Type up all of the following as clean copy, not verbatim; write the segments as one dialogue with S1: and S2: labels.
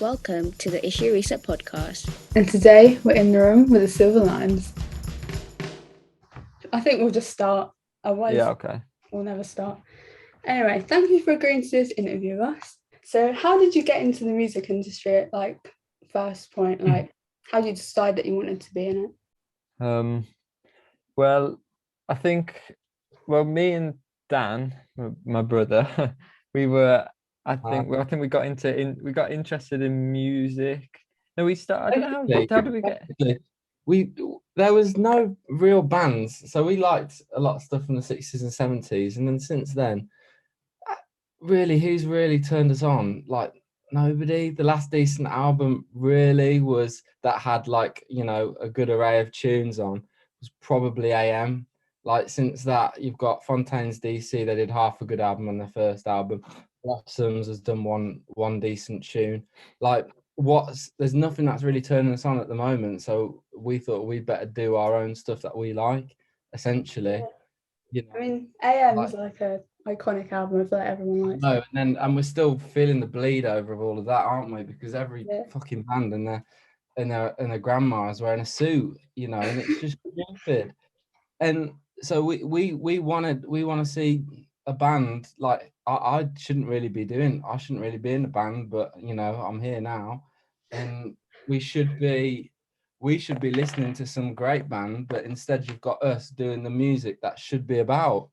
S1: Welcome to the Issue Reset podcast.
S2: And today we're in the room with the silver lines. I think we'll just start. Otherwise,
S3: okay.
S2: We'll never start. Anyway, thank you for agreeing to this interview with us. So how did you get into the music industry at first point? How did you decide that you wanted to be in it?
S3: Well, I think, me and Dan, my brother, I think we got interested in music. No, we started. I don't know how did we get?
S4: There was no real bands, so we liked a lot of stuff from the 60s and 70s, and then since then, really, who's really turned us on? Nobody. The last decent album really was that had a good array of tunes on was probably AM. Since that, you've got Fontaine's DC. They did half a good album on their first album. Blossoms has done one decent tune. There's nothing that's really turning us on at the moment, so we thought we'd better do our own stuff that we like, essentially.
S2: Yeah. I mean, AM is like a iconic album. I feel like everyone likes it.
S4: And we're still feeling the bleed over of all of that, aren't we? Because every fucking band and their grandma's wearing a suit, and it's just stupid. And so we want to see a band. I shouldn't really be in a band, but I'm here now, and we should be listening to some great band, but instead you've got us doing the music that should be about,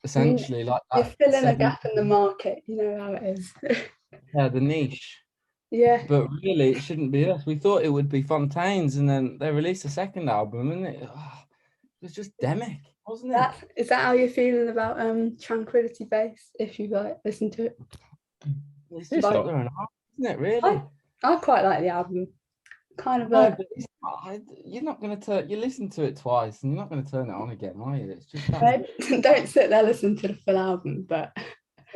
S4: essentially.
S2: You're filling a gap in the market, you know how it is.
S4: Yeah, the niche.
S2: Yeah,
S4: but really it shouldn't be us. We thought it would be Fontaine's, and then they released a second album, and it was just demic, wasn't it?
S2: Is that how you're feeling about Tranquility Base? If you listen to it,
S4: it's just like they're an art, isn't it? Really,
S2: I quite like the album. Kind of
S4: you're not going to turn. You listen to it twice, and you're not going to turn it on again, are you? It's just
S2: don't sit there listening to the full album, but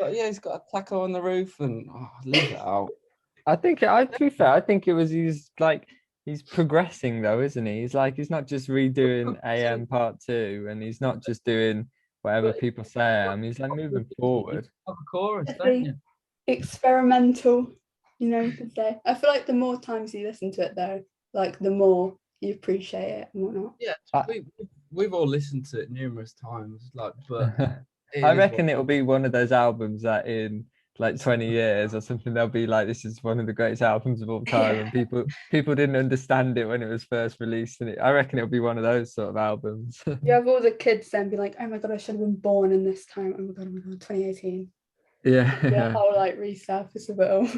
S4: yeah, he's got a taco on the roof, and leave it out.
S3: To be fair, I think he's progressing though, isn't he? He's not just redoing AM Part 2, and he's not just doing whatever people say. He's moving forward.
S4: Chorus, don't you?
S2: Experimental, you could say. I feel like the more times you listen to it though, the more you appreciate it and whatnot.
S4: Yeah, we've all listened to it numerous times, but
S3: I reckon it'll be one of those albums that in 20 years or something, they'll be this is one of the greatest albums of all time, and people didn't understand it when it was first released, and I reckon it'll be one of those sort of albums.
S2: You have all the kids then be like, oh my god, I should have been born in this time. Oh my god, 2018.
S3: Yeah.
S2: The whole resurface of it all.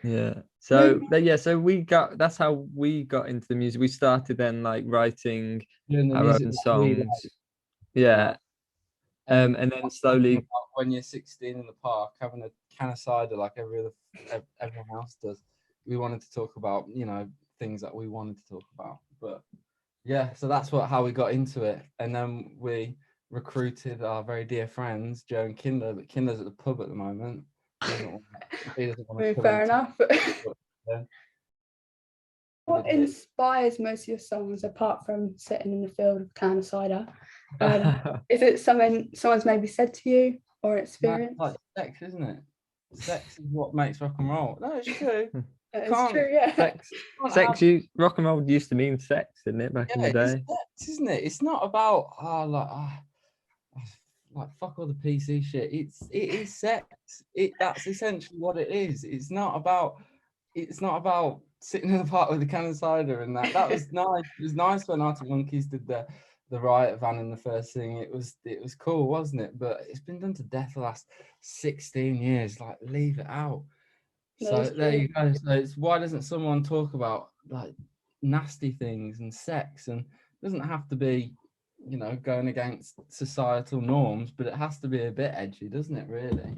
S3: Yeah. So that's how we got into the music. We started then writing our own songs. Yeah. And then slowly,
S4: when you're 16 in the park having a can of cider like everyone else does, we wanted to talk about things that we wanted to talk about. But yeah, so that's how we got into it. And then we recruited our very dear friends Joe and Kinder, but Kinder's at the pub at the moment. He doesn't want to
S2: fair enough.
S4: Yeah.
S2: What inspires most of your songs apart from sitting in the field with a can of cider? Is it something someone's maybe said to you or experience?
S4: Like sex, isn't it? Sex is what makes rock and roll. No, it's true.
S2: It's true, yeah.
S3: Rock and roll used to mean sex, didn't it, back in the day?
S4: It's sex, isn't it? It's not about fuck all the PC shit. It is sex. That's essentially what it is. It's not about sitting in the park with a can of cider and that. That was nice. It was nice when Arctic Monkeys did the Riot Van in the first thing. It was cool, wasn't it? But it's been done to death the last 16 years. Leave it out. So there you go. So it's, why doesn't someone talk about nasty things and sex? And it doesn't have to be going against societal norms, but it has to be a bit edgy, doesn't it, really?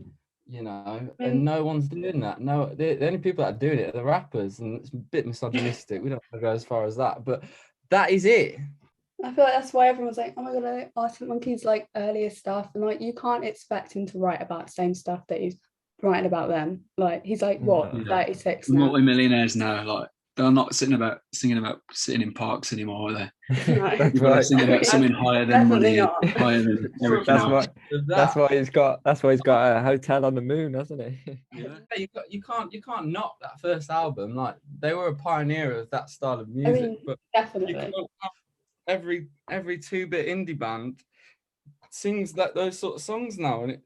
S4: And no one's doing that. No, the only people that are doing it are the rappers, and it's a bit misogynistic. We don't want to go as far as that, but that is it.
S2: I feel like that's why everyone's like, oh my god, Arctic Monkeys earlier stuff, and you can't expect him to write about the same stuff that he's writing about them. He's what, 36 now?
S5: Multi-millionaires now, they're not singing about sitting in parks anymore, are they?
S2: No.
S3: That's
S5: People are
S3: right.
S5: singing about something higher than
S2: Definitely
S5: money,
S2: not.
S5: higher than everything
S3: That's
S5: else.
S3: why. That's why he's got a hotel on the moon, hasn't he?
S5: Yeah.
S4: You can't knock that first album. Like, they were a pioneer of that style of
S2: I
S4: music,
S2: mean,
S4: but you
S2: definitely.
S4: can't have every 2-bit indie band sings those sort of songs now, and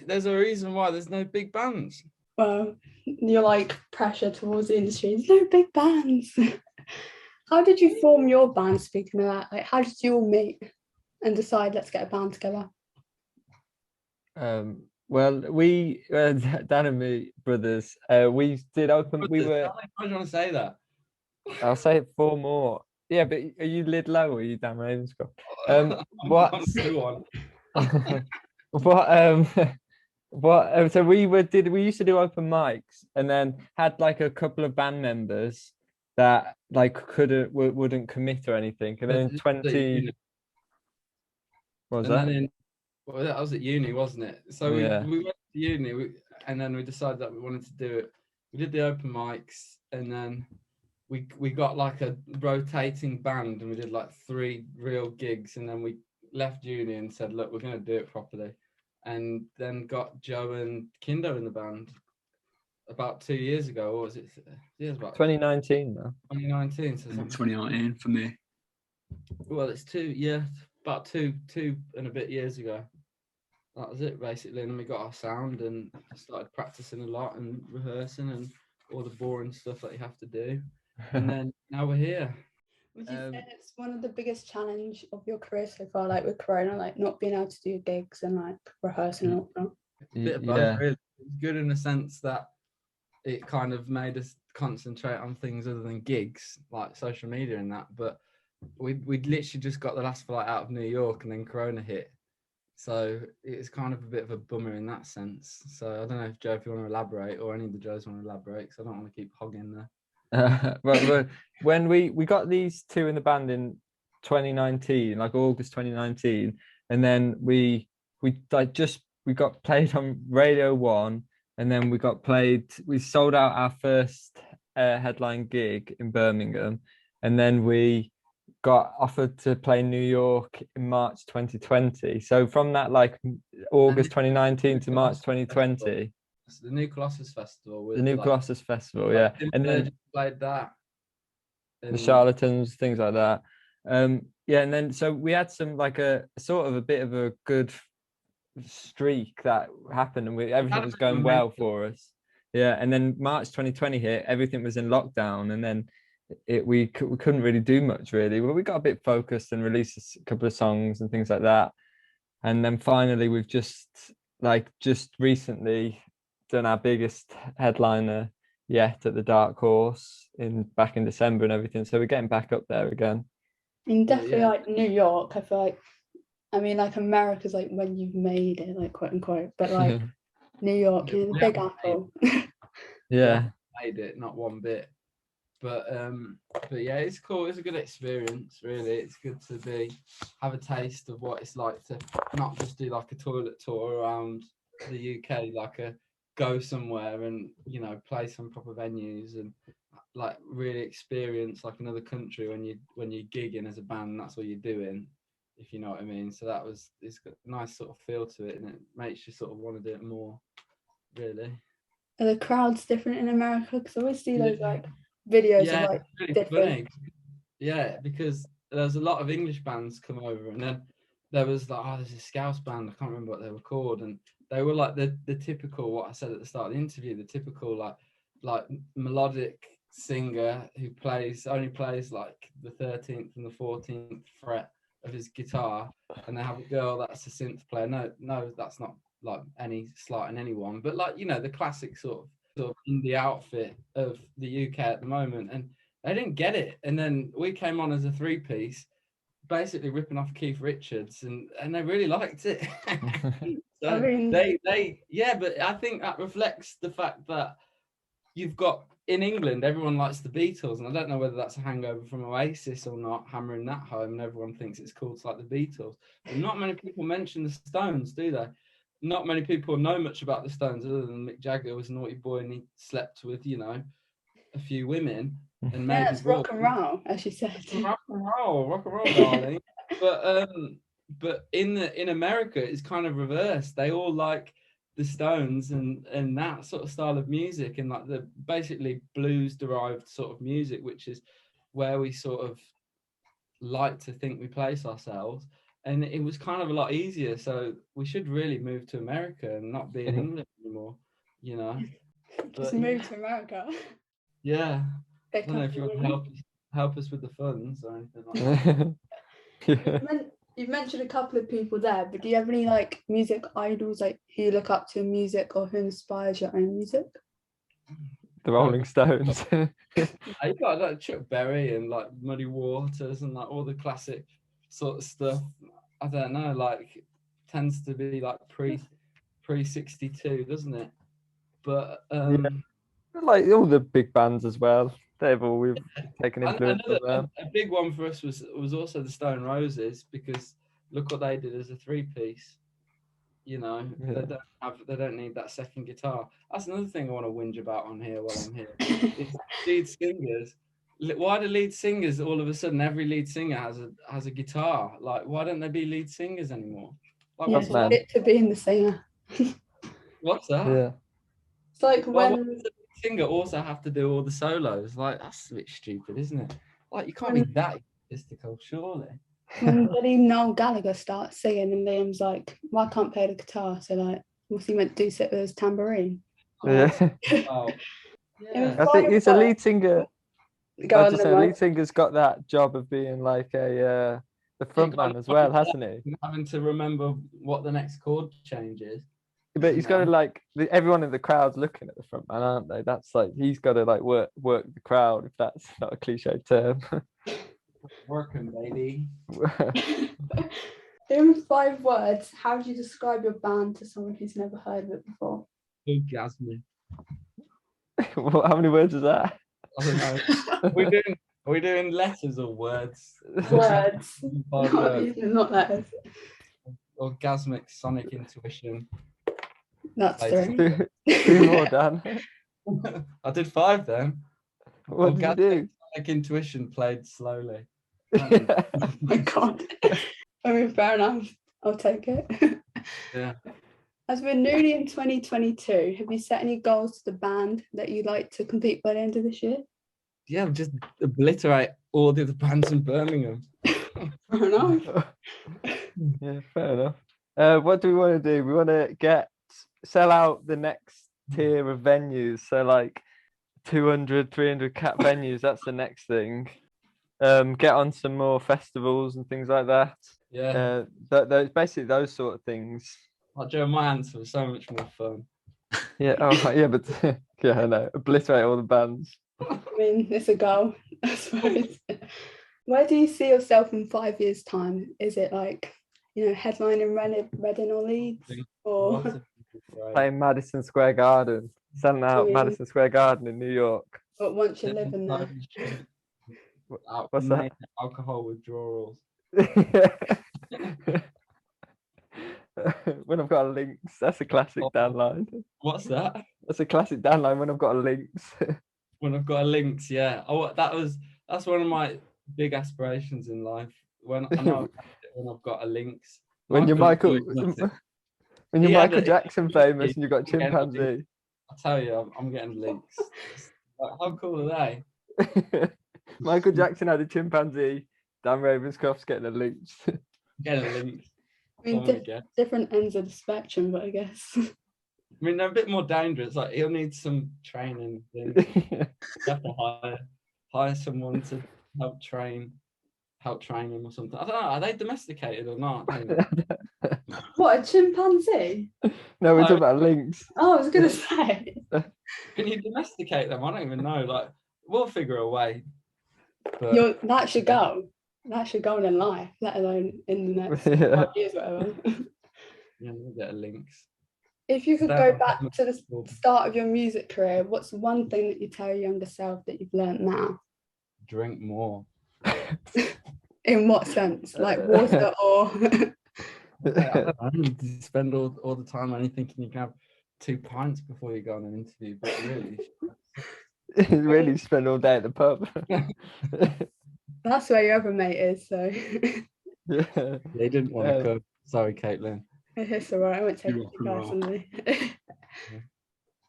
S4: there's a reason why there's no big bands.
S2: Well, you're like pressure towards the industry. There's no big bands. How did you form your band? Speaking of that, like, how did you all meet and decide let's get a band together?
S3: Well, we Dan and me brothers. We did open. We were.
S4: I want to say that.
S3: I'll say it 4 more. Yeah, but are you lid low or are you Dan Ravenscroft?
S4: What?
S3: What? So we used to do open mics and then had like a couple of band members that like wouldn't commit or anything, and then in 20. What was that?
S4: Well, that was at uni, wasn't it? So we went to uni, and then we decided that we wanted to do it. We did the open mics, and then we got like a rotating band, and we did like 3 real gigs, and then we left uni and said, look, we're going to do it properly, and then got Joe and Kindo in the band about 2 years ago. Or was it? Yeah, it was about
S3: 2019 now.
S4: 2019. So
S5: 2019 for me.
S4: well, it's about two and a bit years ago. That was it basically, and then we got our sound and started practicing a lot and rehearsing and all the boring stuff that you have to do, and then now we're here.
S2: Would you say it's one of the biggest challenge of your career so far, like with Corona, like not being able to do gigs and like rehearsing and whatnot?
S4: A bit of both, really. It's good in the sense that it kind of made us concentrate on things other than gigs, like social media and that. But we'd literally just got the last flight out of New York, and then Corona hit. So it's kind of a bit of a bummer in that sense. So I don't know if Joe, if you want to elaborate, or any of the Joes want to elaborate, because I don't want to keep hogging there.
S3: Well, when we got these 2 in the band in 2019, like August 2019, and then we got played on Radio 1, and then we sold out our first headline gig in Birmingham, and then we got offered to play New York in March 2020. So from that, like August 2019 to March 2020.
S4: The New Colossus Festival.
S3: The New Colossus Festival, yeah. And then
S4: played that.
S3: The Charlatans, things like that. Yeah, and then so we had some like a sort of a bit of a good streak that happened, and everything was going well for us. Yeah, and then March 2020 hit, everything was in lockdown, and then we couldn't really do much really. Well, we got a bit focused and released a couple of songs and things like that, and then finally we've just recently done our biggest headliner yet at the Dark Horse back in December and everything, so we're getting back up there again.
S2: And definitely like New York, I feel like, I mean, like America's like when you've made it, like quote unquote, but like New York, you know, the Big Apple.
S3: Yeah,
S4: made it, not one bit. But yeah, it's cool. It's a good experience, really. It's good to have a taste of what it's like to not just do like a toilet tour around the UK, like go somewhere and, you know, play some proper venues and like really experience like another country when you're gigging as a band. That's what you're doing, if you know what I mean. So it's got a nice sort of feel to it, and it makes you sort of want to do it more, really.
S2: Are the crowds different in America? Because I always see those like videos of like
S4: really
S2: different.
S4: Funny. Yeah, because there's a lot of English bands come over, and then there was like, there's a Scouse band, I can't remember what they were called, and they were like the typical, what I said at the start of the interview, the typical like melodic singer who only plays like the 13th and the 14th fret of his guitar, and they have a girl that's a synth player. No, that's not like any slight on anyone, but like, you know, the classic sort of indie outfit of the UK at the moment, and they didn't get it. And then we came on as a 3-piece, basically ripping off Keith Richards, and they really liked it. So
S2: I mean,
S4: but I think that reflects the fact that you've got, in England, everyone likes the Beatles, and I don't know whether that's a hangover from Oasis or not, hammering that home, and everyone thinks it's cool to like the Beatles. But not many people mention the Stones, do they? Not many people know much about the Stones other than Mick Jagger was a naughty boy and he slept with, you know, a few women and
S2: Yeah,
S4: maybe
S2: it's rock and roll, as you said.
S4: rock and roll, darling. But in America, it's kind of reversed. They all like the Stones and that sort of style of music, and like the basically blues derived sort of music, which is where we sort of like to think we place ourselves. And it was kind of a lot easier. So we should really move to America and not be in England anymore, you know.
S2: Just
S4: But
S2: move to America.
S4: yeah. I
S2: Pick
S4: don't know
S2: up
S4: if you
S2: the
S4: want to
S2: women.
S4: help us with the funds or anything like that.
S2: You've mentioned a couple of people there, but do you have any like music idols, like who you look up to in music or who inspires your own music?
S3: The Rolling Stones.
S4: I got like Chuck Berry and like Muddy Waters and like all the classic sort of stuff. I don't know, like tends to be like pre 62, doesn't it? But
S3: Like all the big bands as well. We've taken influence from them.
S4: a big one for us was also the Stone Roses, because look what they did as a three-piece. You know, they don't need that second guitar. That's another thing I want to whinge about on here while I'm here. It's lead singers. Why do lead singers all of a sudden every lead singer has a guitar? Like, why don't they be lead singers anymore? Like,
S2: Yeah,
S4: what's
S2: it's fit to being the singer.
S4: what's that?
S3: Yeah.
S2: It's like
S4: Why
S2: when
S4: does the singer also have to do all the solos? Like, that's a bit stupid, isn't it? Like, you can't be that egotistical, surely.
S2: when bloody Noel Gallagher starts singing and Liam's like, well, I can't play the guitar, so like, what's he meant to do, sit with his tambourine?
S3: Yeah.
S4: Oh,
S2: It was
S4: yeah.
S3: I think he's a lead singer.
S2: Go on
S3: Just
S2: then,
S3: say, lead
S2: Mike.
S3: singer's got that job of being like the front man as well, hasn't he?
S4: Having to remember what the next chord change is.
S3: But he's got to like everyone in the crowd's looking at the front man, aren't they? That's like he's got to like work the crowd, if that's not a cliche term.
S4: Working, baby.
S2: In 5 words, how would you describe your band to someone who's never heard of it before?
S4: Orgasmic.
S3: Well, how many words is that?
S4: I don't know. Are we doing letters or words?
S2: Words.
S4: Five words.
S2: Not letters.
S4: Orgasmic sonic intuition.
S2: That's
S4: Later.
S2: 3.
S3: Two more, Dan.
S4: I did 5 then.
S3: What did you do?
S4: Sonic intuition played slowly.
S2: Oh my God. I mean, fair enough. I'll take it.
S4: Yeah.
S2: As we're nearly in 2022, have you set any goals to the band that you'd like to complete by the end of this year?
S4: Yeah, just obliterate all the other bands in Birmingham.
S2: Fair enough.
S3: Yeah, fair enough. What do we want to do? We want to sell out the next tier of venues. So like 200, 300 cap venues. That's the next thing. Get on some more festivals and things like that.
S4: Yeah.
S3: Those basically those sort of things.
S4: Like Joe, my answer was so much more fun.
S3: Yeah. Oh, yeah, but yeah, I know. Obliterate all the bands.
S2: I mean, it's a goal, I suppose. Where do you see yourself in 5 years' time? Is it like, headlining Reading or Leeds? Or
S3: Playing Madison Square Garden. Selling out Madison Square Garden in New York.
S2: But once you live in there.
S3: What's that?
S4: Alcohol withdrawals.
S3: When I've got a Lynx, that's a classic Dan line.
S4: What's that?
S3: That's a classic Dan line. When I've got a Lynx.
S4: When I've got a Lynx, yeah. Oh, that's one of my big aspirations in life. When I've got a Lynx.
S3: When you're Michael Jackson famous and you've got a chimpanzee.
S4: I tell you, I'm getting Lynx. Like, how cool are they?
S3: Michael Jackson had a chimpanzee. Dan Ravenscroft's getting a Lynx.
S4: Getting a Lynx.
S2: I mean, different ends of the spectrum, but I guess.
S4: I mean, they're a bit more dangerous. Like, he'll need some training. You have to hire someone to help train him or something. I don't know. Are they domesticated or not?
S2: What, a chimpanzee?
S3: No, we're talking about Lynx.
S2: Oh, I was gonna say.
S4: Can you domesticate them? I don't even know. Like, we'll figure a way. But,
S2: that should go. That should go in life, let alone in the next 5 years, whatever.
S4: Yeah, we'll get a Lynx.
S2: If you could go back to the start of your music career, what's one thing that you tell your younger self that you've learned now?
S4: Drink more.
S2: In what sense? Like water or?
S4: I don't know. You spend all the time only thinking you can have 2 pints before you go on an interview, but really.
S3: really spend all day at the pub.
S2: That's where your other mate is, so
S3: Yeah.
S4: They didn't want to
S3: Um,
S4: come. Sorry, Caitlin.
S2: it's all right. I won't take
S5: You
S2: it
S5: rock
S2: too
S5: and roll.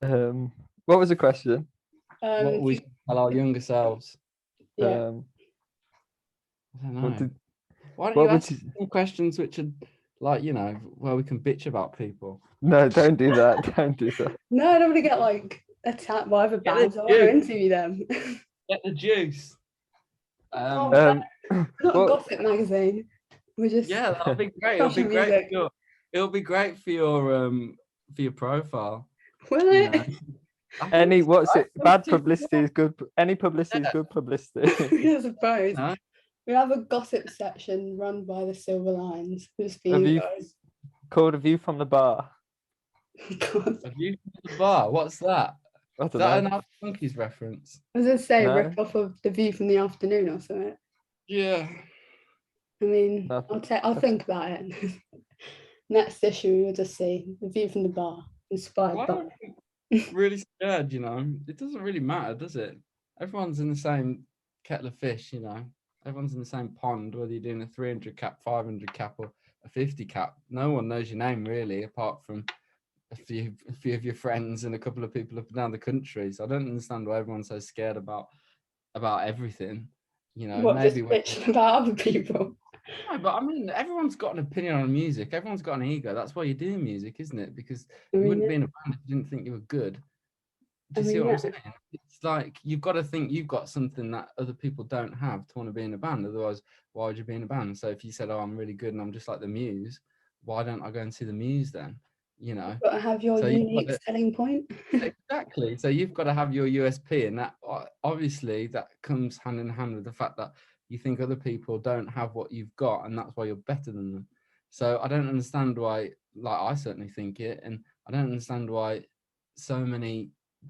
S2: personally.
S3: What was the question?
S4: What we tell our younger selves?
S2: yeah.
S4: I don't know.
S3: What did
S4: Why don't
S3: what
S4: you
S3: would
S4: ask
S3: you?
S4: some questions which are like, where we can bitch about people?
S3: No, don't do that. Don't do that.
S2: No, I don't want to get like attacked by other
S4: Get the
S2: bands. I want to
S4: juice.
S2: interview them.
S4: Get the juice.
S2: Oh,
S3: Um,
S2: not a
S3: what-
S2: gossip magazine. We're just
S4: Yeah, that'll be great. It'll be
S2: fashion
S4: great.
S2: music.
S4: It'll be great for your profile.
S2: Will
S4: You
S2: it?
S4: know. I think
S3: Any
S4: so.
S3: what's
S4: I
S3: it?
S4: think
S3: Bad
S4: so.
S3: publicity is good. Any publicity is good publicity.
S2: I suppose.
S4: No.
S2: We have a gossip section run by the Silver Lines. Just for
S3: Have
S2: you
S3: you-
S2: guys.
S3: Called a view from the bar.
S2: God.
S4: Have you been to the bar? What's that?
S3: I
S4: Is
S3: don't
S4: that
S3: know.
S4: an Alpha Monkeys reference?
S2: I was gonna say
S3: No.
S2: rip off of The View from the Afternoon or something.
S4: Yeah.
S2: I mean,
S3: No.
S2: I'll think about it. Next issue, we'll just see The View from the Bar, inspired
S4: Why
S2: by.
S4: are we really scared, It doesn't really matter, does it? Everyone's in the same kettle of fish, Everyone's in the same pond, whether you're doing a 300 cap, 500 cap, or a 50 cap. No one knows your name, really, apart from a few of your friends and a couple of people up and down the country. So I don't understand why everyone's so scared about everything.
S2: What,
S4: Maybe
S2: just bitching about other people?
S4: No, but I mean, everyone's got an opinion on music. Everyone's got an ego. That's why you're doing music, isn't it? Because
S2: I
S4: you
S2: mean,
S4: wouldn't be
S2: yeah.
S4: in a band if you didn't think you were good. Do you
S2: I
S4: see
S2: mean,
S4: what I'm
S2: yeah.
S4: saying? It's like you've got to think you've got something that other people don't have to want to be in a band. Otherwise, why would you be in a band? So if you said, "Oh, I'm really good and I'm just like the Muse," why don't I go and see the Muse then?
S2: You've got to have your
S4: So you've got
S2: unique
S4: to-
S2: selling point.
S4: Exactly. So you've got to have your USP, and that obviously that comes hand in hand with the fact that you think other people don't have what you've got, and that's why you're better than them. So I don't understand why, like I certainly think it, and I don't understand why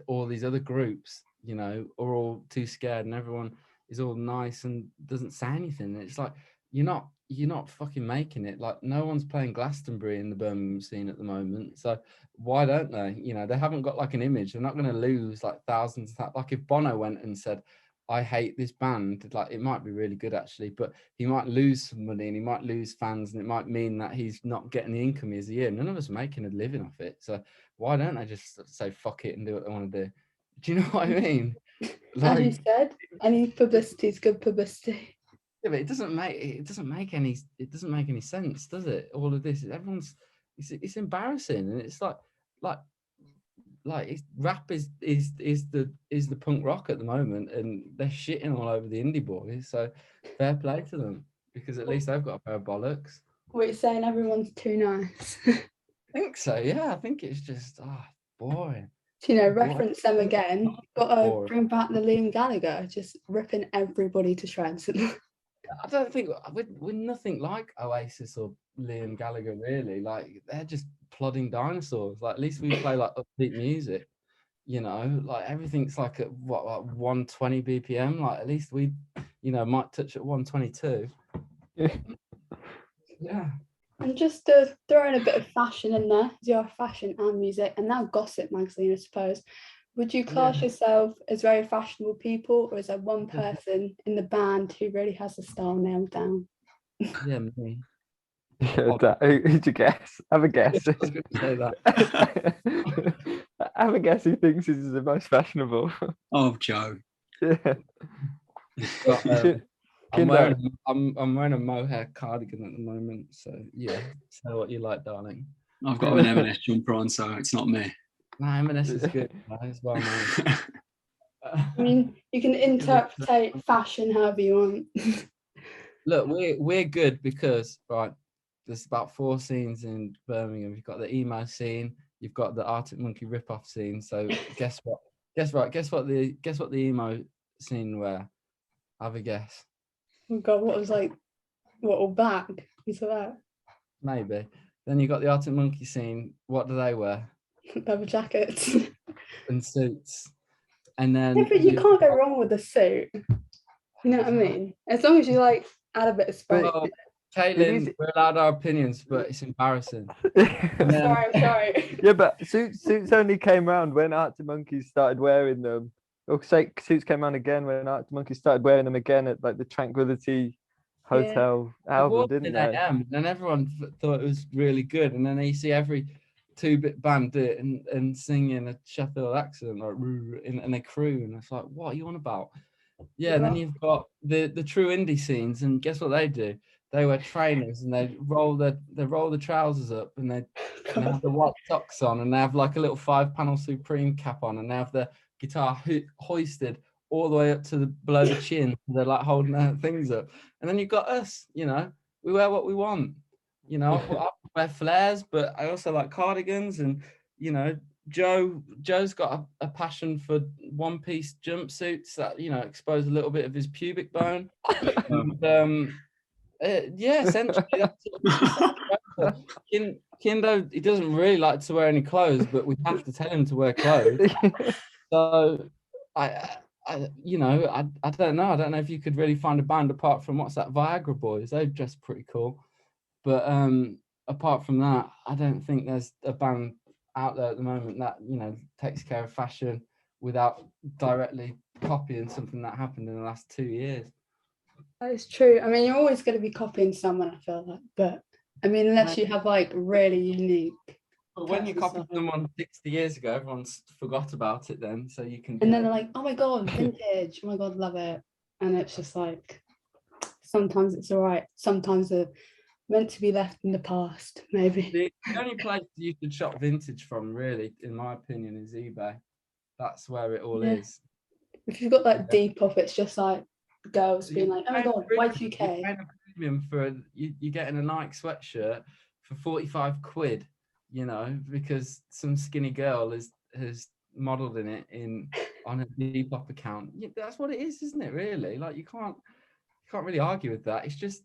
S4: all these other groups, are all too scared, and everyone is all nice and doesn't say anything. It's like you're not fucking making it. Like no one's playing Glastonbury in the Birmingham scene at the moment. So why don't they? They haven't got like an image. They're not going to lose like thousands. Like if Bono went and said, "I hate this band," like it might be really good actually, but he might lose some money and he might lose fans, and it might mean that he's not getting the income he's a year. None of us are making a living off it. So why don't they just say fuck it and do what they want to do? Do you know what I mean?
S2: As you said, any publicity is good publicity.
S4: Yeah, but it doesn't make any sense, does it? All of this, it's embarrassing, and it's like rap is the punk rock at the moment, and they're shitting all over the indie boys. So fair play to them, because at least they've got a pair of bollocks.
S2: What you're saying, everyone's too nice.
S4: I think so. Yeah, I think it's just boring.
S2: Reference them again. Got to
S4: Boring.
S2: bring back the Liam Gallagher, just ripping everybody to shreds.
S4: I don't think we're nothing like Oasis or Liam Gallagher, really. Like they're just plodding dinosaurs. Like at least we play like upbeat music, like everything's like at 120 BPM. Like at least we, might touch at 122. Yeah.
S2: And just to throw in a bit of fashion in there, you are fashion and music, and now gossip magazine, I suppose. Would you class yourself as very fashionable people, or is there one person in the band who really has the style nailed down?
S4: Yeah, me.
S3: Who'd you guess? Have a guess.
S4: I was going to say that.
S3: Have a guess who thinks this is the most fashionable.
S5: Oh, Joe.
S3: Yeah.
S4: But, I'm wearing a mohair cardigan at the moment, so yeah. So what you like, darling?
S5: I've got an M&S jumper on, so it's not me.
S4: Nah, M&S is good. It's well known.
S2: I mean, you can interpret fashion however you want.
S4: Look, we're good because there's about 4 scenes in Birmingham. You've got the emo scene, you've got the Arctic Monkey rip-off scene. So guess what? Guess what the emo scene were? Have a guess.
S2: Oh God, what all black? Is that
S4: Maybe. Then you got the Arctic Monkey scene. What do they wear?
S2: leather jackets?
S4: And suits. And then
S2: Yeah, but you can't go wrong with a suit. You know what I mean? As long as you add a bit of spice.
S4: Well, Caitlin, we're allowed our opinions, but it's embarrassing.
S2: I'm sorry.
S3: Yeah, but suits only came around when Arctic Monkeys started wearing them Or say suits came on again when Arctic Monkeys started wearing them again at like the Tranquility Hotel
S4: It
S3: album,
S4: was
S3: didn't
S4: in
S3: they?
S4: AM, and everyone thought it was really good. And then you see every two-bit band do it and sing in a Sheffield accent, like and they croon. And it's like, what are you on about? Yeah, and then you've got the true indie scenes, and guess what they do? They wear trainers and they roll the trousers up, and they have the white socks on, and they have like a little 5-panel Supreme cap on, and they have the guitar hoisted all the way up to below the chin. They're like holding their things up, and then you've got us. You know, we wear what we want. You know, I wear flares, but I also like cardigans, and you know, Joe's got a passion for one-piece jumpsuits that, you know, expose a little bit of his pubic bone. And, yeah, essentially that's Kindo. He doesn't really like to wear any clothes, but we have to tell him to wear clothes. So I you know, I don't know. I don't know if you could really find a band apart from what's that, Viagra Boys. They dress pretty cool, but apart from that, I don't think there's a band out there at the moment that, you know, takes care of fashion without directly copying something that happened in the last 2 years.
S2: That is true. I mean, you're always going to be copying someone, I feel like, but I mean, unless you have like really unique.
S4: But when you copy someone 60 years ago, everyone's forgot about it then, so you can.
S2: And then they're like, oh my God, vintage. Oh my God, love it. And it's just like, sometimes it's all right. Sometimes they're meant to be left in the past, maybe.
S4: The only place you should shop vintage from, really, in my opinion, is eBay. That's where it all is.
S2: If you've got like Depop, it's just like girls being like, oh my God, Y2K.
S4: You're paying a premium for you're getting a Nike sweatshirt for 45 quid, you know, because some skinny girl has modeled in it on a Depop account. That's what it is, isn't it? Really, like you can't really argue with that. It's just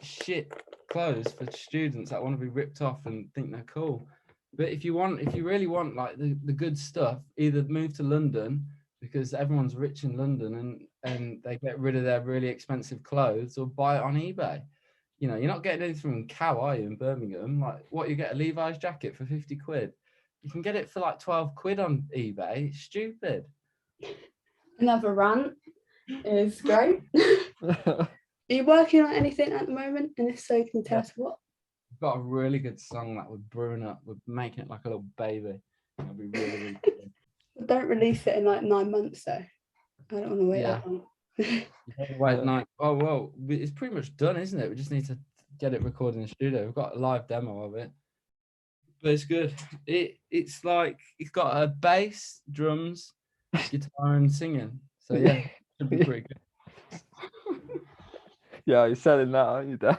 S4: shit clothes for students that want to be ripped off and think they're cool. But if you really want like the good stuff, either move to London, because everyone's rich in London and they get rid of their really expensive clothes, or buy it on eBay. You know, you're not getting anything from Cow, are you, in Birmingham? Like, what, you get a Levi's jacket for 50 quid? You can get it for like 12 quid on eBay. It's stupid.
S2: Another rant is great. Are you working on anything at the moment? And if so, can you tell us what?
S4: I've got a really good song that we're brewing up. We're making it like a little baby. It'll be really, really good.
S2: Don't release it in like 9 months, though. I don't want to wait that long.
S4: Wait, night. Oh well, it's pretty much done, isn't it? We just need to get it recorded in the studio. We've got a live demo of it, but it's good. It's like it's got a bass, drums, guitar, and singing. So yeah, it should be pretty good.
S3: Yeah, you're selling that, aren't you, Dan?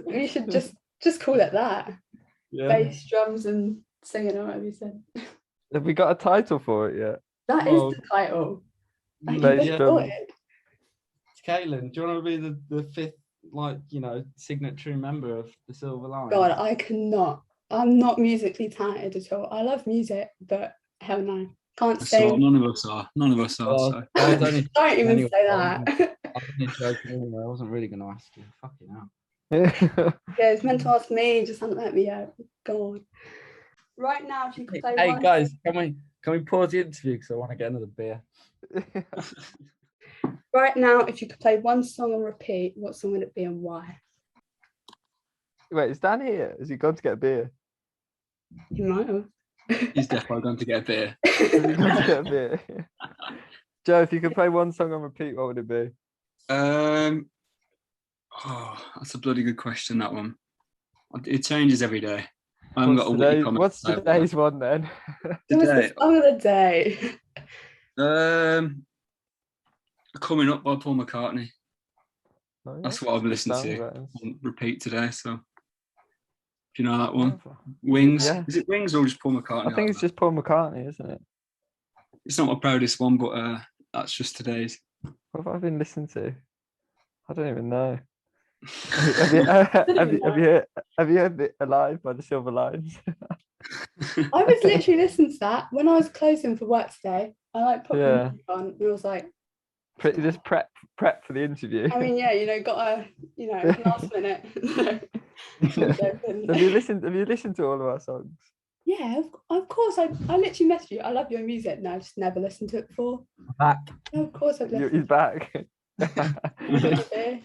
S2: We should just call it that.
S4: Yeah.
S2: Bass, drums, and singing, or whatever you said.
S3: Have we got a title for it yet?
S2: That is the title.
S3: Bass, drums.
S4: Caitlin, do you want to be the fifth, like, you know, signatory member of the Silver Line?
S2: God, I cannot. I'm not musically talented at all. I love music, but hell no. Can't sing.
S5: None of us are.
S4: Well,
S5: So.
S4: I was only
S2: Don't even
S4: anyway,
S2: say that.
S4: I was only joking anyway. I wasn't really going to ask you. Fucking hell.
S2: Yeah, it's meant to ask me, just haven't let me out. God. Right now, if you could play
S4: Hey guys, can we pause the interview because I want to get another beer?
S2: Right now, if you could play one song on repeat, what song would it be and why?
S3: Wait, is Dan here? Has he gone to get a beer?
S2: You might have.
S5: He's definitely going to get a beer.
S3: Has he gone to get a beer? Joe, if you could play one song on repeat, what would it be?
S5: Oh, that's a bloody good question, that one. It changes every day. I haven't got a witty comment.
S3: What's today's one then?
S2: Today. Song of the day.
S5: Coming Up by Paul McCartney.
S3: Oh, yeah.
S5: That's what I've listened to on repeat today. So, if you know that one, Wings.
S3: Yeah.
S5: Is it Wings or just Paul McCartney?
S3: I think it's just Paul McCartney, isn't it?
S5: It's not my proudest one, but that's just today's.
S3: What have I been listening to? I don't even know. Have you heard it Alive by the Silver Lines?
S2: I was literally listening to that when I was closing for work today. I like put
S3: Yeah.
S2: music on and I was like,
S3: Just prep for the interview.
S2: I mean, yeah, you know, gotta, you know, last minute.
S3: Have you listened to all of our songs?
S2: Yeah, of course. I literally messaged you. I love your music. No, I've just never listened to it before.
S4: Back.
S2: No, of course I've
S3: He's
S2: listened.
S3: back.
S2: Yeah.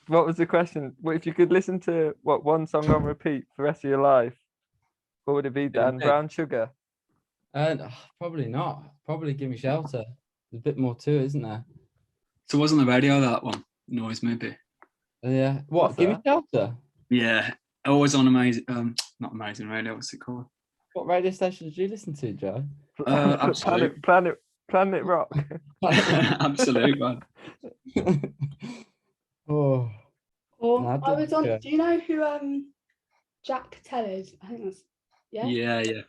S3: What was the question? What if you could listen to one song on repeat for the rest of your life? What would it be, Dan? Brown Sugar.
S4: Probably not. Probably Give Me Shelter. There's a bit more to it, isn't there?
S5: So it wasn't the radio, that one? Noise, maybe.
S4: Yeah. What?
S3: What's
S4: Give Me
S3: that?
S4: Shelter?
S5: Yeah. Always on amazing, not Amazing Radio, what's it called?
S4: What radio station did you listen to, Joe?
S5: Absolute.
S3: Planet Rock.
S5: Absolute, man.
S4: Oh.
S2: Or
S4: No,
S2: I was on.
S4: yeah.
S2: Do you know who Jack Tell is? I think that's
S5: Yeah.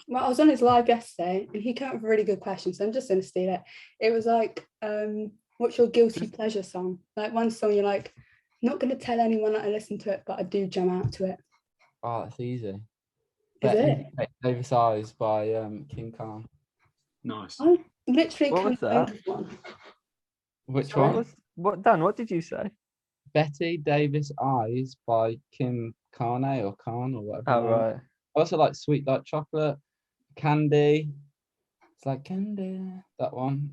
S2: Well, I was on his live yesterday, and he came up with a really good question. So I'm just gonna steal it. It was like, what's your guilty pleasure song? Like one song you're like, not gonna tell anyone that I listen to it, but I do jam out to it.
S4: Oh, that's easy.
S2: Is
S4: Betty
S2: it?
S4: Davis Eyes by King Khan.
S5: Nice.
S2: I literally
S3: What
S2: couldn't
S3: was
S2: think
S3: that?
S2: of one.
S4: Which
S2: Sorry?
S4: one?
S3: Dan? What did you say?
S4: Betty Davis Eyes by Kim Carne or Khan or whatever.
S3: Oh
S4: her name is.
S3: right.
S4: I also like Sweet Like Chocolate, Candy. It's like Candy. That one.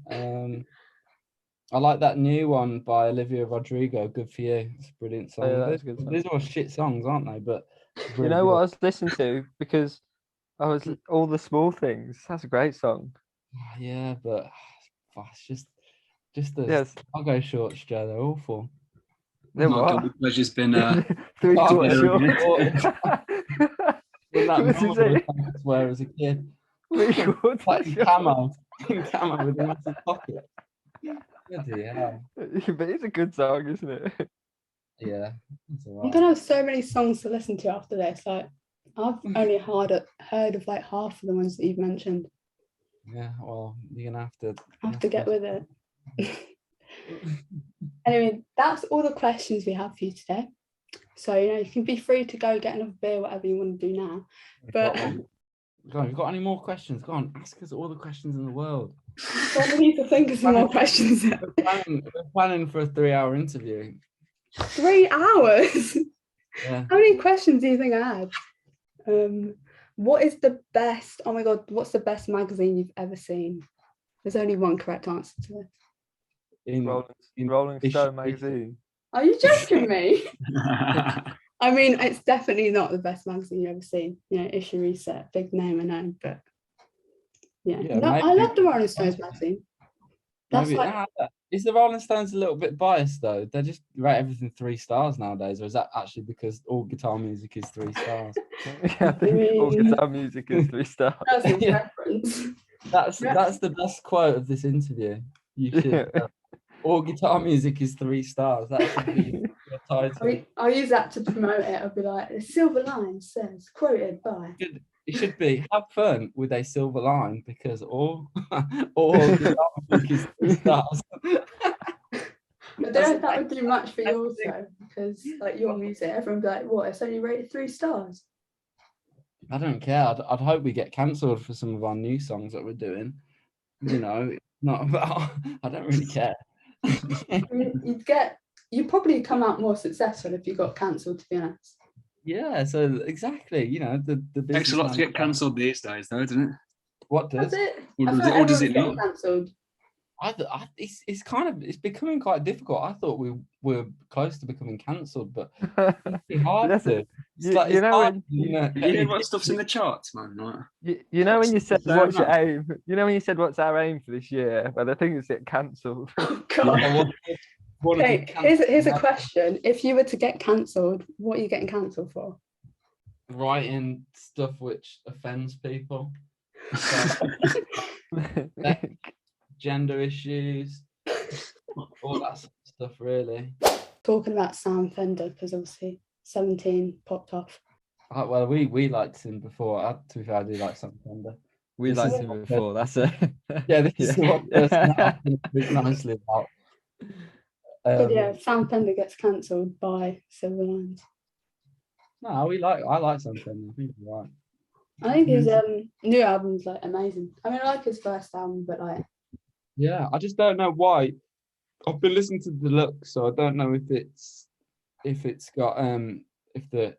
S4: I like that new one by Olivia Rodrigo. Good for You. It's a brilliant song.
S3: Oh, yeah, that's a good song.
S4: These are all shit songs, aren't they? But it's
S3: You
S4: really
S3: know what I
S4: good.
S3: was listening to because I was All the Small Things. That's a great song.
S4: Yeah, but it's just the
S3: Yes.
S4: cargo shorts, Joe. They're awful.
S3: They're
S5: My
S3: what?
S5: guilty pleasure's been
S3: 3/4
S5: together
S3: short.
S4: When that
S3: What does
S4: Marlboro
S3: it say?
S4: pants wear as a kid.
S3: 3/4
S4: Like in
S3: short.
S4: camo with a massive pocket. Bloody hell.
S3: But it's a good song, isn't it?
S4: Yeah, it's
S2: I'm
S4: alright.
S2: gonna have so many songs to listen to after this. Like I've only heard of like half of the ones that you've mentioned.
S4: Yeah, well, you're gonna have to.
S2: I have to get with it. Anyway, that's all the questions we have for you today. So you can be free to go get another beer, whatever you want to do now. But
S4: Go on, you've got any more questions? Go on, ask us all the questions in the world.
S2: I need to think of some more questions.
S4: We're planning for a 3-hour interview.
S2: 3 hours.
S4: Yeah.
S2: How many questions do you think I had? What is the best? Oh my god, what's the best magazine you've ever seen? There's only one correct answer to this.
S3: Rolling
S4: issue-
S3: Stone magazine.
S2: Are you joking me? I mean, it's definitely not the best magazine you've ever seen. Issue reset, big name, I know, but yeah.
S4: Yeah,
S2: No, I
S4: maybe-
S2: love the Rolling Stones magazine. That's
S4: Maybe,
S2: like,
S4: is the Rolling Stones a little bit biased though? They just rate everything 3 stars nowadays, or is that actually because all guitar music is 3 stars?
S3: Yeah, I think all guitar music is 3 stars.
S2: that's a
S4: Yeah.
S2: preference.
S4: That's the best quote of this interview. You should. All guitar music is 3 stars. That should be your title.
S2: I'll use that to promote it. I'll be like, the silver line says, quoted by.
S4: It should be have fun with a silver line because all guitar music is 3 stars.
S2: I don't know if that would do much for yours though, because like your music, everyone would be like, what? It's only rated 3 stars.
S4: I don't care. I'd hope we get cancelled for some of our new songs that we're doing. It's not about. I don't really care.
S2: I mean, you'd probably come out more successful if you got cancelled, to be honest.
S4: Yeah. So exactly. The
S5: Takes a lot to
S4: businessman-
S5: get cancelled these days, though, doesn't it?
S4: What
S2: Does
S4: does?
S2: it?
S5: Or
S2: I
S5: does
S2: feel
S5: it-
S2: like
S5: or does it
S2: everyone's
S5: not?
S2: getting cancelled.
S4: It's becoming quite difficult. I thought we were close to becoming cancelled, but
S3: That's
S4: it's hard
S3: it.
S4: to.
S3: You
S4: It's
S3: know
S4: hard
S3: when-
S4: to,
S5: You know what stuff's in the charts, man? Like,
S3: you know when you said
S5: Fair
S3: what's your
S5: enough.
S3: aim? You know when you said what's our aim for this year? Well, I think it's get cancelled.
S2: Oh god. Okay, here's a question. If you were to get cancelled, what are you getting cancelled for?
S4: Writing stuff which offends people, gender issues, all that sort of stuff, really.
S2: Talking about Sam Fender, because obviously 17 popped off.
S4: Well, we liked him before. To be fair, I do like Sam Fender.
S3: We
S4: This
S3: liked
S4: is-
S3: him before. That's it.
S4: Yeah, this is the one person that I can speak nicely about.
S2: But yeah, Sam Fender gets cancelled by Silver Lines.
S4: No, I like Sam Fender. I think he's right.
S2: I think his new album's like amazing. I mean, I like his first album, but like,
S4: Yeah, I just don't know why. I've been listening to Deluxe, so I don't know if it's got if the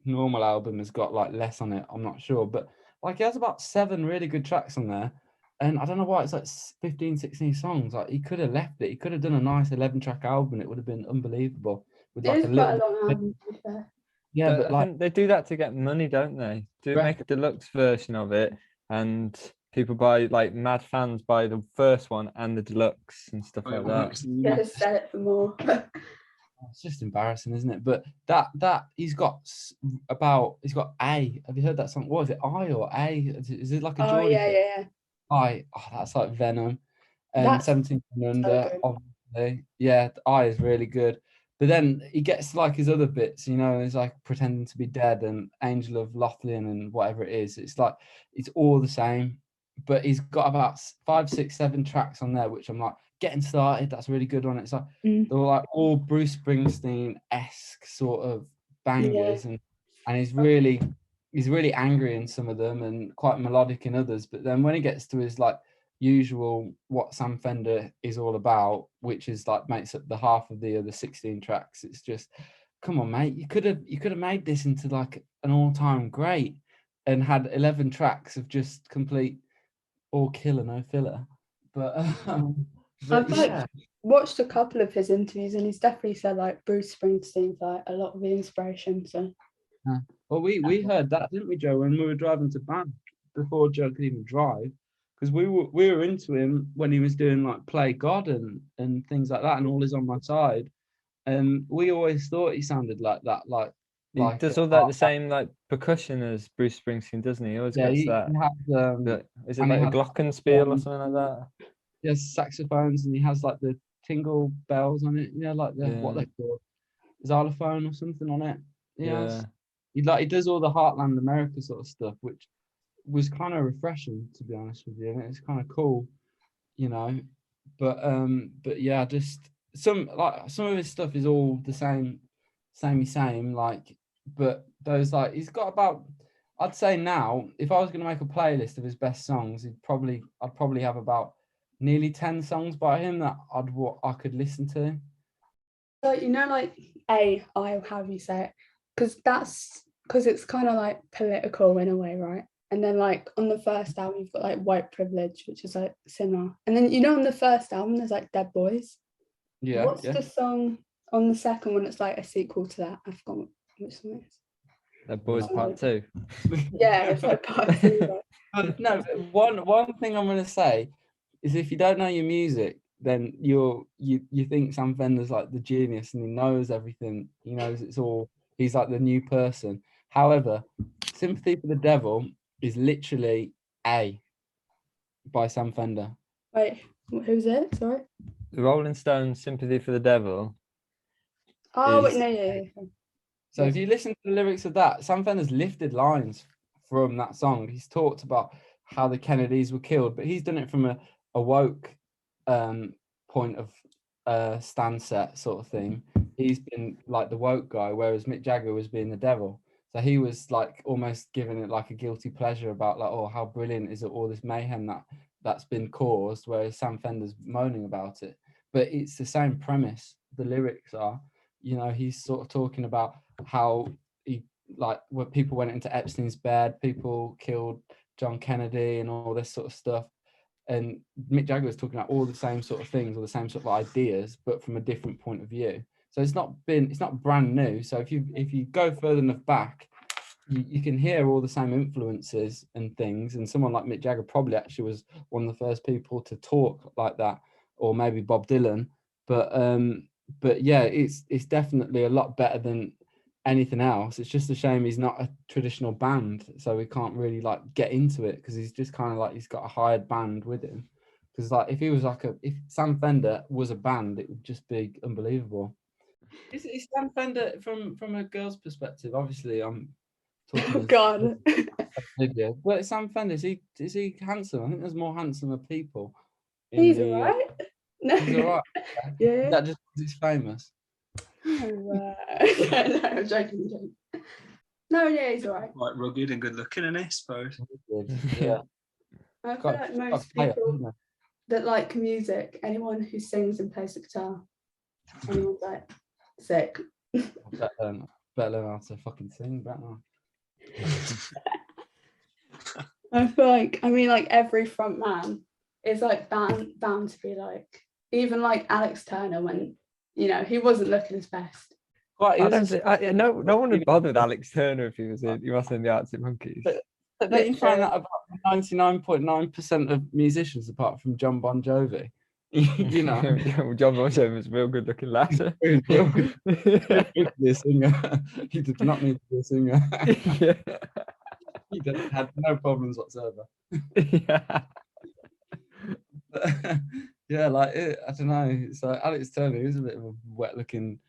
S4: normal album has got like less on it. I'm not sure, but like he has about 7 really good tracks on there. And I don't know why it's like 15, 16 songs. Like he could have left it. He could have done a nice 11-track album. It would have been unbelievable with
S2: It
S4: like
S2: is
S4: a
S2: quite a
S4: little.
S2: long album, to be fair.
S4: Yeah,
S3: But
S4: but
S3: I
S4: like
S3: think they do that to get money, don't they? Make a deluxe version of it, and people buy, like mad fans buy the first one and the deluxe and stuff like that.
S2: Yeah, just sell it for more.
S4: it's just embarrassing, isn't it? But that he's got A. Have you heard that song? What is it? I or A? Is it like a
S2: Oh
S4: Geordie
S2: yeah,
S4: thing?
S2: yeah, yeah.
S4: I. Oh, that's like Venom. And
S2: That's
S4: 17 and
S2: so
S4: under,
S2: good.
S4: obviously. Yeah, the I is really good. But then he gets like his other bits, you know, he's like pretending to be dead and Angel of Lothlin and whatever it is. It's like it's all the same. But he's got about 5, 6, 7 tracks on there, which I'm like, getting started, that's really good on it. It's like they're like all Bruce Springsteen-esque sort of bangers, and he's really angry in some of them and quite melodic in others. But then when he gets to his like usual what Sam Fender is all about, which is like makes up the half of the other 16 tracks, it's just, come on, mate, you could have made this into like an all-time great and had 11 tracks of just complete all killer, no filler. But
S2: I've
S4: yeah.
S2: like watched a couple of his interviews, and he's definitely said like Bruce Springsteen's like a lot of the inspiration. So
S4: Well, we heard that, didn't we, Joe, when we were driving to Banff before Joe could even drive, because we were into him when he was doing like Play God and things like that, and All Is On My Side, and we always thought he sounded like that, like
S3: He does all that the same like percussion as Bruce Springsteen, doesn't he? He always gets that.
S4: He has,
S3: Is it like a glockenspiel or something like that?
S4: He has saxophones and he has like the tingle bells on it, you know, like what they're called, xylophone or something on it. He does all the Heartland America sort of stuff, which was kind of refreshing, to be honest with you, and it's kind of cool, you know. But yeah, just some of his stuff is all the same, like, but those like he's got about, I'd say now, if I was going to make a playlist of his best songs, I'd probably have about nearly 10 songs by him that I could listen to.
S2: So you know, like however you say it, because it's kind of like political in a way, right? And then like on the first album you've got like White Privilege, which is like similar, and then you know on the first album there's like Dead Boys. What's the song on the second one? It's like a sequel to that. I forgot which song it is.
S3: Dead Boys Part 2.
S2: Yeah, it's like Part 2.
S4: No, one thing I'm going to say is, if you don't know your music, then you think Sam Fender's like the genius and he knows everything. He knows it's all. He's like the new person. However, Sympathy for the Devil is literally A by Sam Fender.
S2: Wait, who's it? Sorry.
S3: The Rolling Stones' Sympathy for the Devil.
S2: Oh wait, no, yeah.
S4: So if you listen to the lyrics of that, Sam Fender's lifted lines from that song. He's talked about how the Kennedys were killed, but he's done it from a woke point of stand set sort of thing. He's been like the woke guy, whereas Mick Jagger was being the devil. So he was like almost giving it like a guilty pleasure about like, oh, how brilliant is it, all this mayhem that's been caused, whereas Sam Fender's moaning about it. But it's the same premise. The lyrics are, you know, he's sort of talking about how he, like, when people went into Epstein's bed, people killed John Kennedy and all this sort of stuff. And Mick Jagger was talking about all the same sort of things or the same sort of ideas, but from a different point of view. So it's not brand new. So if you go further enough back, you can hear all the same influences and things. And someone like Mick Jagger probably actually was one of the first people to talk like that, or maybe Bob Dylan. But yeah, it's definitely a lot better than anything else. It's just a shame he's not a traditional band, so we can't really like get into it, because he's just kind of like, he's got a hired band with him. Because like if Sam Fender was a band, it would just be unbelievable. Is Sam Fender from a girl's perspective? Obviously, I'm talking.
S2: Oh God.
S4: But Sam Fender, is he handsome? I think there's more handsomer people.
S2: He's alright. No.
S4: He's alright.
S2: Yeah.
S4: That just because he's famous.
S2: No, I'm joking. No, yeah, he's alright.
S5: Quite rugged and good looking, isn't he, I suppose?
S4: Yeah.
S2: I feel like most people that like music, anyone who sings and plays the guitar, anyone's like sick.
S4: better learn how to fucking sing, better.
S2: I feel like, I mean, like every front man is like bound to be like, even like Alex Turner when, you know, he wasn't looking his best.
S4: Quite,
S3: I don't think, no one would bother with Alex Turner if he was in the Arctic Monkeys.
S4: But don't you find that about 99.9% of musicians, apart from John Bon Jovi? You know,
S3: John Bon Jovi was a real good looking lad.
S4: he could be a singer. He did not need to be a singer.
S3: Yeah.
S4: He had no problems whatsoever.
S3: Yeah.
S4: Yeah, like I don't know. So Alex Turner, he was a bit of a wet-looking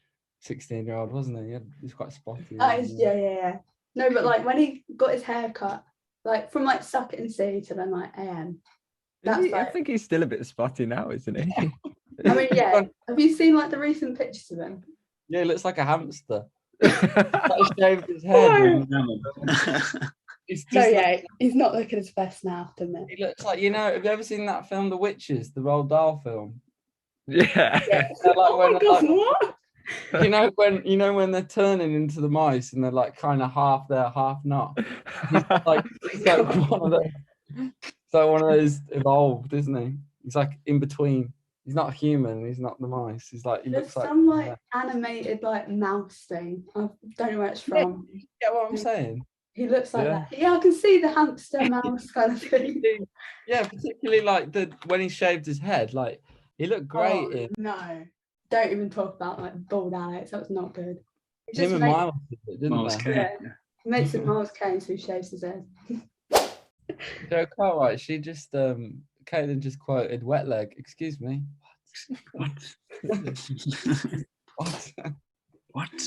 S4: 16-year-old, wasn't he? He's quite spotty.
S2: Yeah. No, but like when he got his hair cut, like from like Suck It and See to then like AM. That's
S3: I
S2: like,
S3: think he's still a bit spotty now, isn't he?
S2: I mean, yeah. Have you seen like the recent pictures of him?
S4: Yeah, he looks like a hamster. He shaved his head. He's
S2: So
S4: just
S2: yeah, he's not looking his best now, doesn't it?
S4: he looks like, you know, have you ever seen that film, The Witches, the Roald Dahl film?
S3: Yeah.
S4: Like
S2: Oh my God,
S4: like,
S2: what?
S4: you know when they're turning into the mice and they're like kind of half there, half not. He's like one of those evolved, isn't he? He's like in between. He's not human. He's not the mice. He's like he
S2: There's
S4: looks like
S2: some like animated like mouse thing. I don't know where it's from.
S4: You get what I'm saying?
S2: He looks like
S3: Yeah.
S2: that. Yeah, I can see the hamster mouse kind of thing.
S4: Yeah, particularly like when he shaved his head, like he looked great in
S2: No, don't even talk about like bald Alex. That was not good. It
S4: him
S2: just
S4: and
S2: makes,
S4: Miles, didn't
S5: Miles
S4: they?
S5: Kane.
S2: yeah, it makes it Miles Kane who shaves his head.
S4: Joe Cartwright, she just Caitlin just quoted Wet Leg. Excuse me.
S5: What?
S4: What?
S5: What?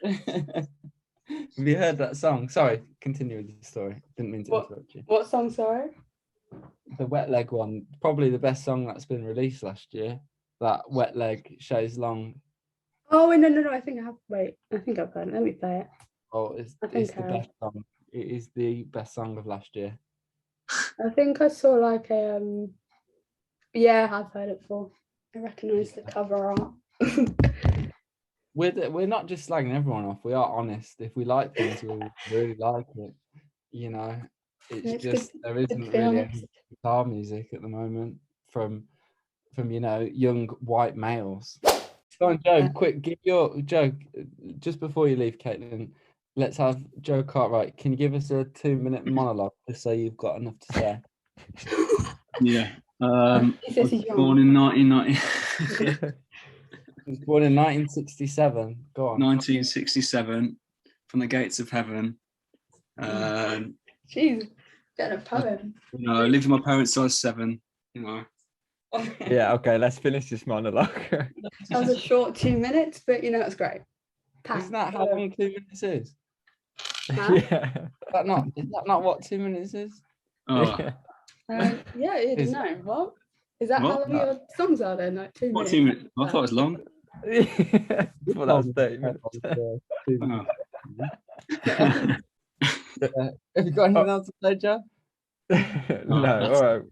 S4: Have you heard that song? Sorry, continue with the story. Didn't mean to interrupt you.
S2: What song, sorry?
S4: The Wet Leg one, probably the best song that's been released last year. That Wet Leg Shays Long.
S2: Oh, no. I think I have. Wait, I think I've heard it. Let me play it.
S4: Oh, it's
S2: I think
S4: the best song. It is the best song of last year.
S2: I think I saw like a yeah, I've heard it before. I recognise the cover art.
S4: We're not just slagging everyone off. We are honest. If we like things, we really like it. You know, it's just
S2: good,
S4: there isn't really any guitar music at the moment from you know young white males. Go on, Joe. Quick, give your Joe just before you leave, Caitlin. Let's have Joe Cartwright. Can you give us a 2-minute monologue just so you've got enough to say?
S5: Yeah.
S2: He says he's
S5: born in 1990.
S4: He was born in 1967. Go on.
S5: 1967, from the gates of heaven.
S2: Jeez, get a poem.
S5: You know, I lived with my parents till I was 7. You know.
S3: Yeah, okay, let's finish this monologue.
S2: That was a short 2 minutes, but you know it's great.
S4: Isn't that how long 2 minutes is?
S2: Huh?
S3: Yeah.
S4: Is that not what 2 minutes is?
S5: Oh,
S2: Yeah, you didn't know. What? Is that
S5: What?
S2: how long your songs are then? Like 2
S5: what
S2: minutes?
S5: 2 minutes? I thought it was long.
S3: Well, that was 30 minutes.
S5: Oh.
S4: Have you got anything else to say, Joe?
S3: No, all right.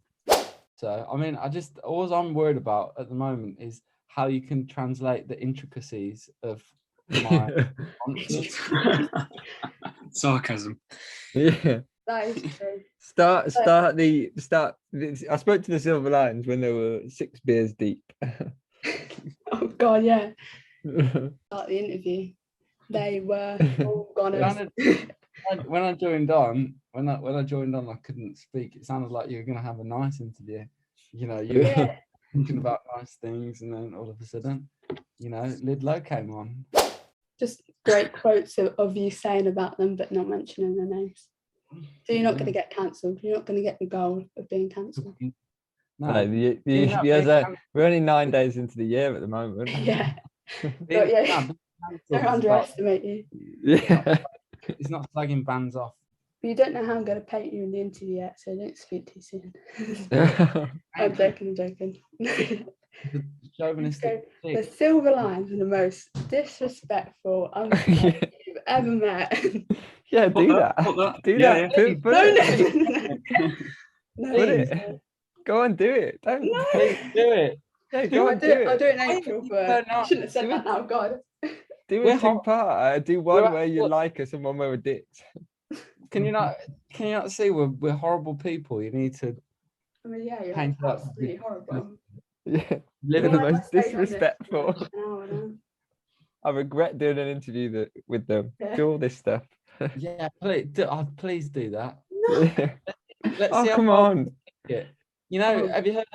S4: So, I mean, all I'm worried about at the moment is how you can translate the intricacies of my answers.
S5: Sarcasm.
S3: Yeah.
S2: That is true.
S3: Start. I spoke to the Silver Lions when they were 6 beers deep.
S2: Oh God, yeah. Start the interview. They were all gone.
S4: When I joined on, I couldn't speak. It sounded like you were going to have a nice interview. You know, you were thinking about nice things, and then all of a sudden, you know, Lid Low came on.
S2: Just great quotes of you saying about them, but not mentioning their names. So you're not going to get cancelled. You're not going to get the goal of being cancelled.
S4: No,
S3: we're only 9 days into the year at the moment.
S2: Yeah. But yeah, don't underestimate you.
S3: Yeah.
S4: It's not slagging bands off.
S2: But you don't know how I'm going to paint you in the interview yet, so don't speak too soon. I'm joking.
S4: The chauvinistic.
S2: The Silver Lions are the most disrespectful uncle you've ever met.
S3: Yeah, do that. Do that. Put it. Go on, do it. Don't
S2: No.
S3: do it. Yeah, go on, do it.
S2: I'll do it in April, but I shouldn't have said that now, God.
S3: Do
S4: We're
S3: a two-part. Do
S4: we're
S3: one where you
S4: what-
S3: like us and one where we're dicks.
S4: Can you not see we're horrible people? You need to
S2: I mean, yeah, you're
S4: Paint up.
S2: absolutely horrible.
S3: Yeah,
S4: live
S3: they're
S4: in
S3: the
S2: Well, I
S3: most
S2: must stay on this for
S3: disrespectful.
S2: like an hour now.
S3: I regret doing an interview with them.
S2: Yeah.
S3: Do all this stuff.
S4: Yeah, please do that.
S2: No.
S3: Yeah.
S4: Let's
S3: Oh,
S4: see how
S3: come
S4: far we
S3: on.
S4: get. You know,
S2: Oh.
S4: have you heard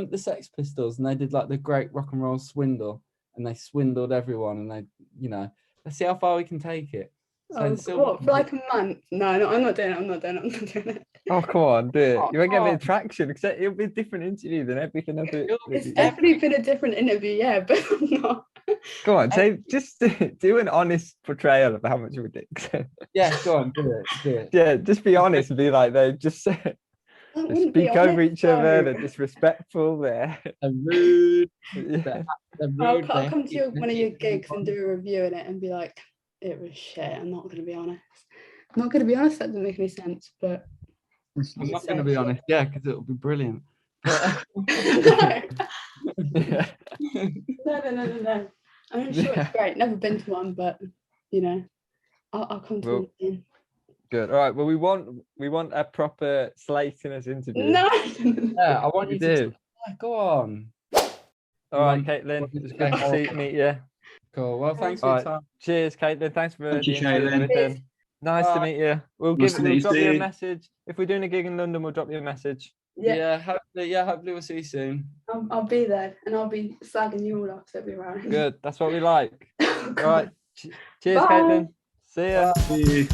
S4: of the Sex Pistols? And they did like the Great Rock and Roll Swindle, and they swindled everyone. And let's see how far we can take it. So
S2: Oh,
S4: the silver-
S2: what, for like a month? No, I'm not doing it. I'm not doing it.
S3: Oh, come on, do it.
S4: Oh,
S3: You won't get
S4: come
S3: any
S4: on.
S3: traction, except it'll be a different interview than everything other.
S2: It's
S3: that-
S2: definitely been a different interview, yeah, but I'm not.
S3: Go on, say just do an honest portrayal of how much of a dick.
S4: Yeah, go on, do it.
S3: Yeah, just be honest and be like they just
S2: I
S3: they
S2: wouldn't be
S3: speak over
S2: honest,
S3: each other.
S2: no.
S3: They're disrespectful. They're
S4: They're rude.
S3: yeah.
S4: They're
S2: I'll
S4: rude.
S2: come
S4: they
S2: to
S4: hate-
S2: one of
S4: they
S2: your
S4: hate
S2: gigs and
S4: everyone.
S2: do a review in it and be like, it was shit. I'm not going to be honest. I'm not going to be honest. That doesn't make any sense, but
S4: I'm not going to be honest, yeah, because it'll be brilliant.
S2: no,
S3: Yeah.
S2: no. I mean, sure,
S3: Yeah.
S2: it's great. Never been to one, but I'll come to
S3: Well,
S2: one again.
S3: Good. All right. Well, we want a proper Slatiness interview.
S2: No.
S4: Yeah, I want
S3: We
S4: you to
S3: do.
S4: go on.
S3: All right,
S4: want-
S3: Caitlin.
S4: want you
S3: It's
S4: to
S3: good
S4: say
S3: to meet you.
S4: Cool. Well, thanks for
S3: All
S4: your
S3: right.
S4: time.
S3: Cheers, Caitlin. Thanks for
S5: Thank
S3: the
S5: you,
S3: interview and
S5: Caitlin.
S3: everything. Nice to
S4: Bye.
S3: meet you. We'll
S5: Nice to meet you
S3: drop you a
S5: too.
S3: message if we're doing a gig in London. We'll drop you a message.
S2: Yeah,
S4: Hopefully we'll see you soon.
S2: I'll be there and I'll be slagging you all off. So it'll be right.
S3: Good. That's what we like.
S2: Oh,
S3: All right.
S2: God.
S3: Cheers,
S2: Bye.
S3: Caitlin. See ya.
S4: Bye.
S5: See you.